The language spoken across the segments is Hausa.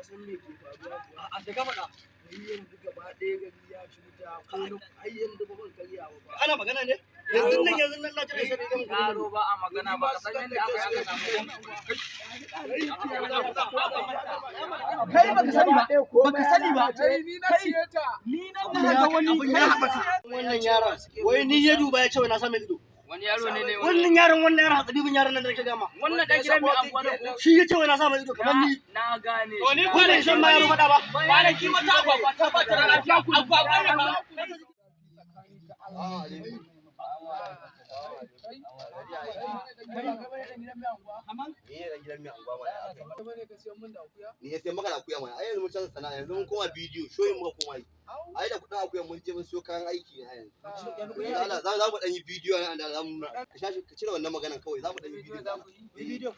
san me ke faruwa a da gaba da yanzu gaba ɗaya gari ya ci wuta ko ai yanzu ba ban karya ba ana magana ne yanzu nan na tare sai da yaro ba a magana ba ka san yadda aka samu kai baka sani ba ni na siye ta ni nan da ga wani ya haɓaka wannan yaron wai ni ya duba ya ce wai na sa mai ido wani yaro ne wannan yaron hatsabibin yaron nan da nake gama wannan dan gidan mai anguwa da ko shi ya ce wai na sa mai ido kamar ni na gane to ni ko ne shan ma yaro fada ba kwanaki mata agwagwa ta ba ta lafiya ku agwagwa ne ba ni ya sai maka da akuya mai ai yanzu mun canza sana'a yanzu mun koma bidiyo shoyin muka koma yi ai da kudin akuya mun je mun siyo kayan aiki ne yanzu Allah za mu dan yi bidiyo nan da zamu ka cire wannan maganan kawai za mu dan yi bidiyo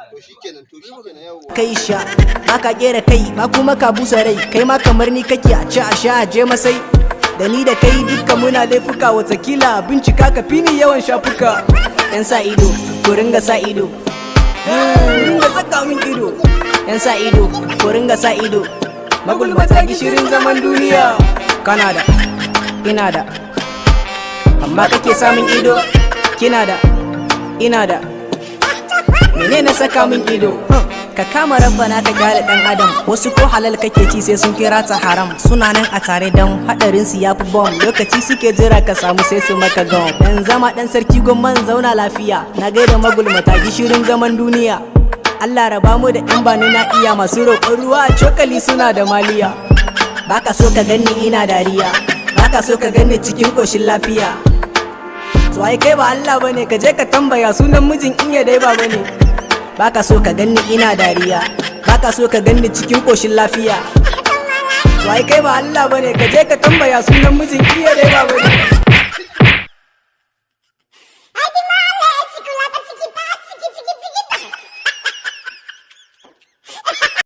to shikenan yau kai sha baka kera kai ba kuma ka busa rai kai ma kamar ni kake a ci a sha a je masai da ni da kai dukkan muna laifuka watakila bincika ka fini yawan shafuka yan sa ido ku ringa sa ido ringa saka min ido yan sa ido ku ringa sa ido magulmata gishirin zaman duniya kana da ina da amma kake samun ido kina da ina da menene saka min ido ka kama rabbana ta gale dan adam wasu ko halal kake ci sai sun kira ta haram suna nan a tare dan hadarin su yafi bom lokaci suke jira ka samu sai su maka gam dan zama dan sarki gomman zauna lafiya na gaida magulmata gishirin zaman duniya Allah raba mu da yan bani na iya masu roƙon ruwa a cokali suna da maliya baka so ka ganni ina dariya baka so ka ganni cikin koshin lafiya to ai kai ba Allah bane ka je ka tambaya sunan mijin in ya dai ba bane baka so ka ganni ina dariya baka so ka ganni cikin koshin lafiya to ai kai ba Allah bane ka je ka tambaya sunan mijin iya dai ba bane